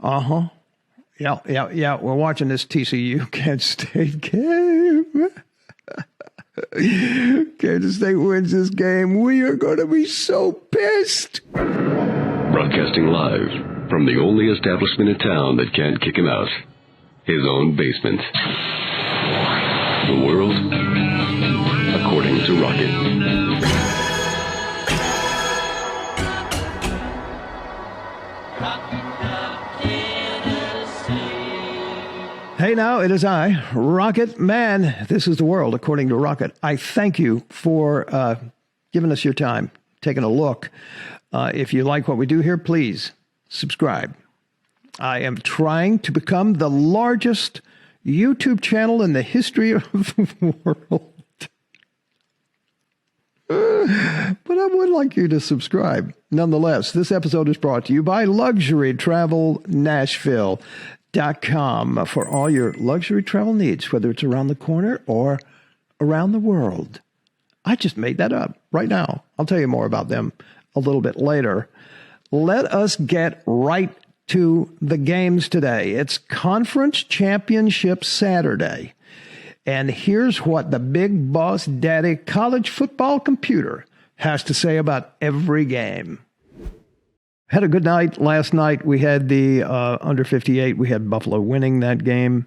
Uh-huh. Yeah. We're watching this TCU Kansas State game. Kansas State wins this game. We are going to be so pissed. Broadcasting live from the only establishment in town that can't kick him out. His own basement. The world according to Rocket. Hey now, it is I, Rocket Man. This is the world according to Rocket. I thank you for giving us your time, taking a look. If you like what we do here, please subscribe. I am trying to become the largest YouTube channel in the history of the world. But I would like you to subscribe. Nonetheless, this episode is brought to you by Luxury Travel Nashville.com for all your luxury travel needs, whether it's around the corner or around the world. I just made that up right now. I'll tell you more about them a little bit later. Let us get right to the games today. It's Conference Championship Saturday. And here's what the big boss daddy college football computer has to say about every game. Had a good night last night. We had the under 58. We had Buffalo winning that game.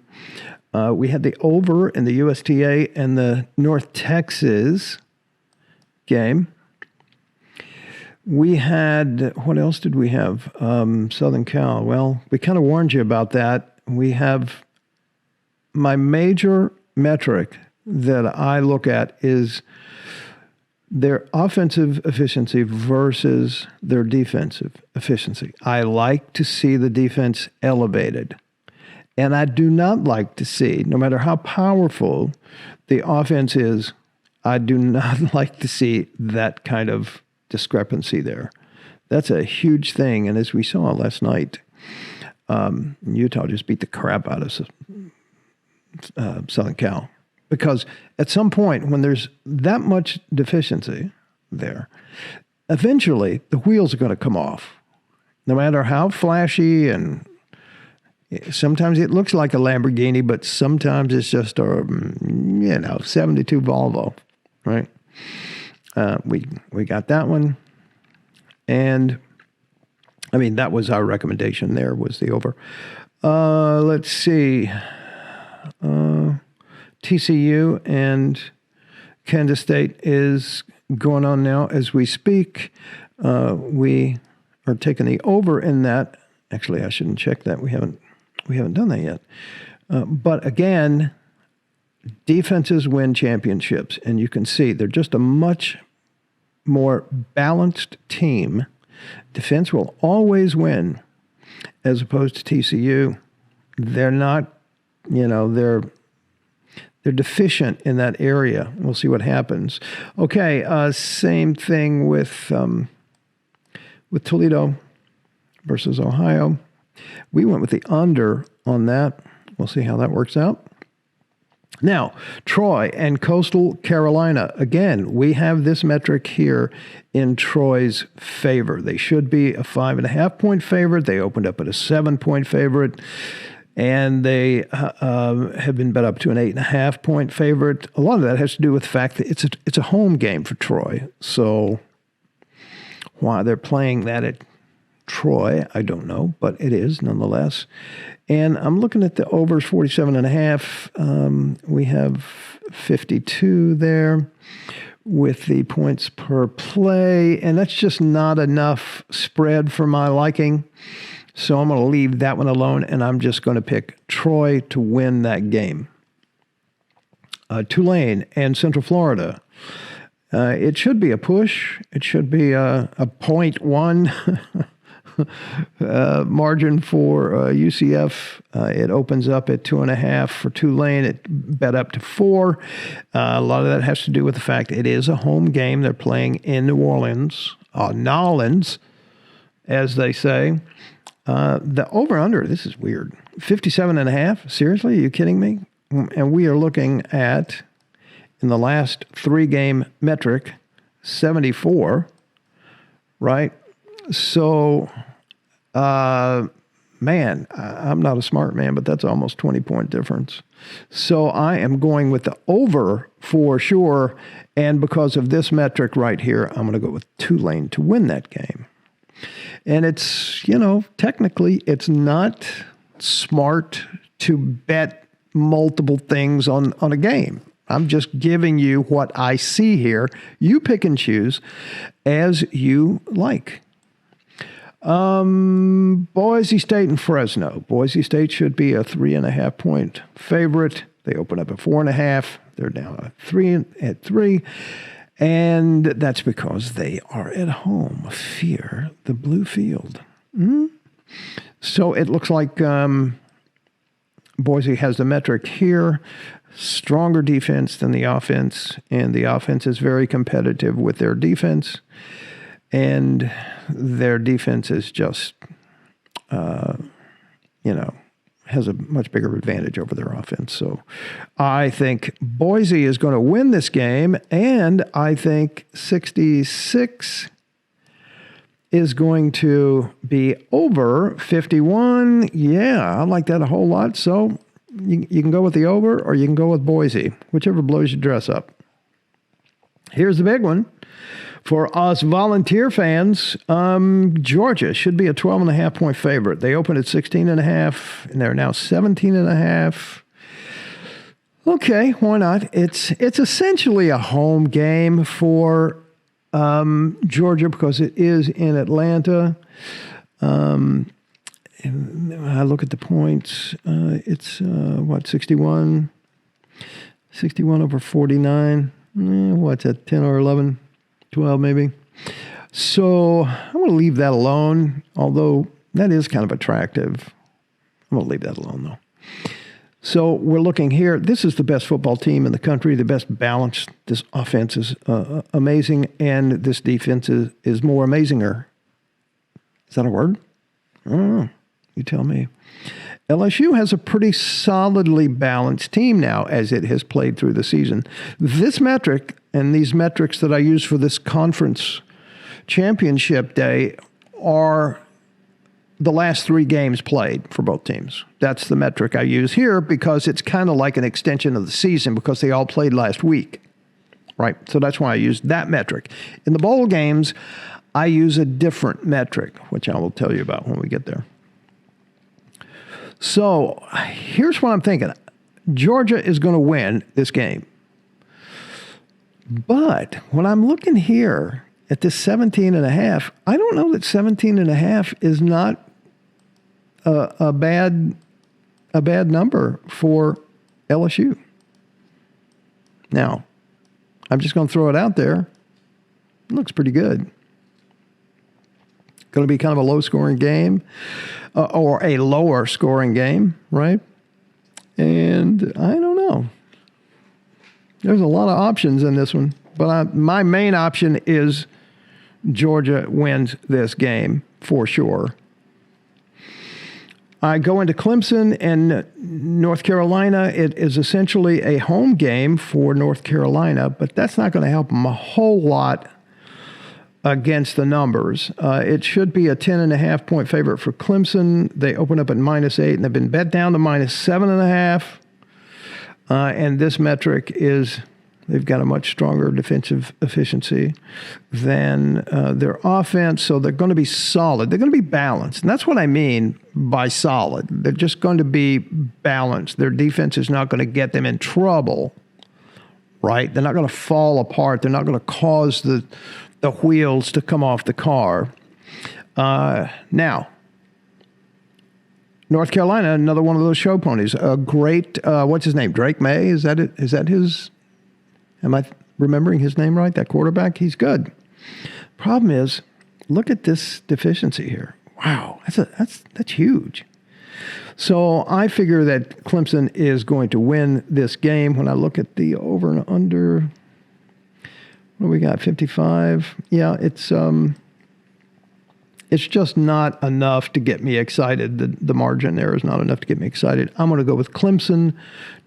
We had the over in the USTA and the North Texas game. We had, what else did we have? Southern Cal. Well, we kind of warned you about that. We have my major metric that I look at is their offensive efficiency versus their defensive efficiency. I like to see the defense elevated. And I do not like to see, no matter how powerful the offense is, I do not like to see that kind of discrepancy there. That's a huge thing. And as we saw last night, Utah just beat the crap out of Southern Cal. Because at some point, when there's that much deficiency there, eventually the wheels are going to come off. No matter how flashy, and sometimes it looks like a Lamborghini, but sometimes it's just a 72 Volvo, right? We got that one. And, I mean, that was our recommendation there, was the over. Let's see. TCU and Kansas State is going on now as we speak. We are taking the over in that. Actually, I shouldn't check that. We haven't done that yet. But again, defenses win championships, and you can see they're just a much more balanced team. Defense will always win, as opposed to TCU. They're not, they're deficient in that area. We'll see what happens. Okay, same thing with Toledo versus Ohio. We went with the under on that. We'll see how that works out. Now, Troy and Coastal Carolina. Again, we have this metric here in Troy's favor. They should be a 5.5-point favorite. They opened up at a 7-point favorite. And they have been bet up to an 8.5-point favorite. A lot of that has to do with the fact that it's a home game for Troy. So why they're playing that at Troy, I don't know, but it is nonetheless. And I'm looking at the overs 47.5. We have 52 there with the points per play, and that's just not enough spread for my liking. So I'm going to leave that one alone, and I'm just going to pick Troy to win that game. Tulane and Central Florida. It should be a push. It should be a 0.1 margin for UCF. It opens up at 2.5 for Tulane. It bet up to 4. A lot of that has to do with the fact it is a home game. They're playing in New Orleans, Nolans, as they say. The over-under, this is weird, 57.5. Seriously, are you kidding me? And we are looking at, in the last 3-game metric, 74, right? So man, I'm not a smart man, but that's almost 20-point difference. So I am going with the over for sure. And because of this metric right here, I'm going to go with Tulane to win that game. And it's, technically it's not smart to bet multiple things on a game. I'm just giving you what I see here. You pick and choose as you like. Boise State and Fresno. Boise State should be a 3.5-point favorite. They open up at 4.5. They're now at 3. And that's because they are at home. Fear the blue field. So it looks like Boise has the metric here. Stronger defense than the offense. And the offense is very competitive with their defense. And their defense is just, has a much bigger advantage over their offense. So I think Boise is going to win this game, and I think 66 is going to be over 51. Yeah, I like that a whole lot. So you can go with the over, or you can go with Boise, whichever blows your dress up. Here's the big one. For us volunteer fans, Georgia should be a 12.5-point favorite. They opened at 16.5, and they're now 17.5. Okay, why not? It's essentially a home game for Georgia because it is in Atlanta. I look at the points. It's 61? 61 over 49. What's that, 10 or 11? 12 maybe. So I'm going to leave that alone, although that is kind of attractive. I'm going to leave that alone, though. So we're looking here. This is the best football team in the country, the best balanced. This offense is amazing, and this defense is more amazinger. Is that a word? I don't know. You tell me. LSU has a pretty solidly balanced team now as it has played through the season. This metric and these metrics that I use for this conference championship day are the last 3 games played for both teams. That's the metric I use here because it's kind of like an extension of the season because they all played last week, right? So that's why I use that metric. In the bowl games, I use a different metric, which I will tell you about when we get there. So here's what I'm thinking. Georgia is going to win this game. But when I'm looking here at this 17.5, I don't know that 17.5 is not a bad number for LSU. Now, I'm just going to throw it out there. It looks pretty good. Going to be kind of a low-scoring game. Or a lower scoring game, right? And I don't know. There's a lot of options in this one. But my main option is Georgia wins this game for sure. I go into Clemson and North Carolina. It is essentially a home game for North Carolina, but that's not going to help them a whole lot against the numbers. It should be a 10.5-point favorite for Clemson. They open up at -8, and they've been bet down to -7.5. And this metric is they've got a much stronger defensive efficiency than their offense, so they're going to be solid. They're going to be balanced, and that's what I mean by solid. They're just going to be balanced. Their defense is not going to get them in trouble, right? They're not going to fall apart. They're not going to cause the wheels to come off the car. Now, North Carolina, another one of those show ponies. A great, what's his name? Drake May? Is that it? Is that his? Am I remembering his name right? That quarterback? He's good. Problem is, look at this deficiency here. Wow, that's huge. So I figure that Clemson is going to win this game. When I look at the over and under, what do we got? 55. Yeah, it's just not enough to get me excited. The margin there is not enough to get me excited. I'm going to go with Clemson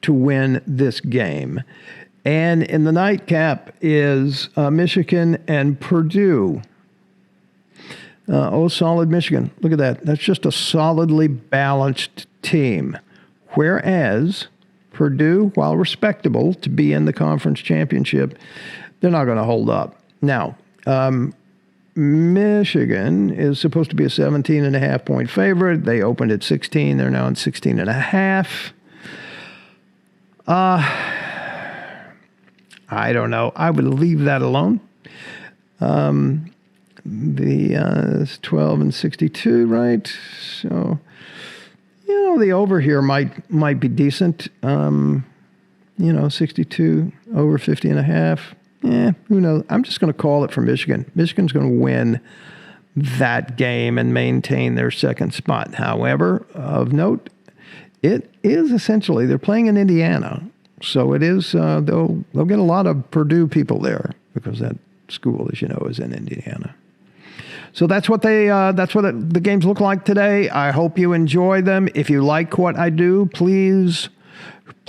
to win this game. And in the nightcap is Michigan and Purdue. Solid Michigan. Look at that. That's just a solidly balanced team. Whereas Purdue, while respectable to be in the conference championship, they're not going to hold up. Now, Michigan is supposed to be a 17.5-point favorite. They opened at 16. They're now at 16.5. I don't know. I would leave that alone. It's 12 and 62, right? So, the over here might be decent. 62 over 50.5. Who knows? I'm just going to call it for Michigan. Michigan's going to win that game and maintain their second spot. However, of note, it is essentially, they're playing in Indiana. So it is, they'll get a lot of Purdue people there because that school, as you know, is in Indiana. So that's what the games look like today. I hope you enjoy them. If you like what I do, please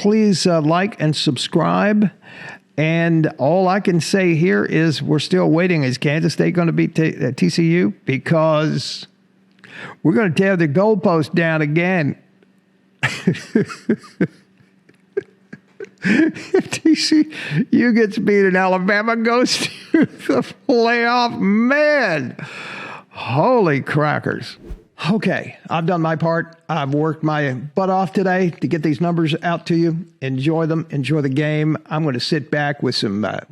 like and subscribe. And all I can say here is we're still waiting. Is Kansas State going to beat TCU? Because we're going to tear the goalpost down again. If TCU gets beat and Alabama goes to the playoff, man, holy crackers. Okay, I've done my part. I've worked my butt off today to get these numbers out to you. Enjoy them. Enjoy the game. I'm going to sit back with some, I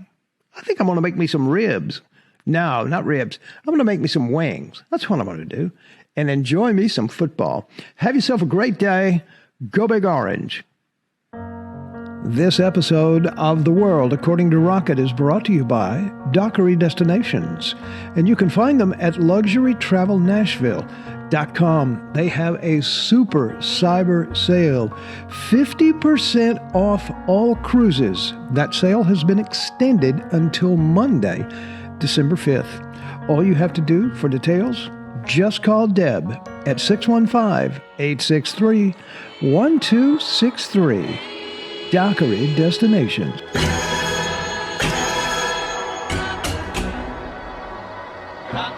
think I'm going to make me some ribs. No, not ribs. I'm going to make me some wings. That's what I'm going to do. And enjoy me some football. Have yourself a great day. Go Big Orange. This episode of The World According to Rocket is brought to you by Dockery Destinations, and you can find them at luxurytravelnashville.com. They have a super cyber sale, 50% off all cruises. That sale has been extended until Monday, December 5th. All you have to do for details, just call Deb at 615-863-1263. Dockery Destinations. Rock.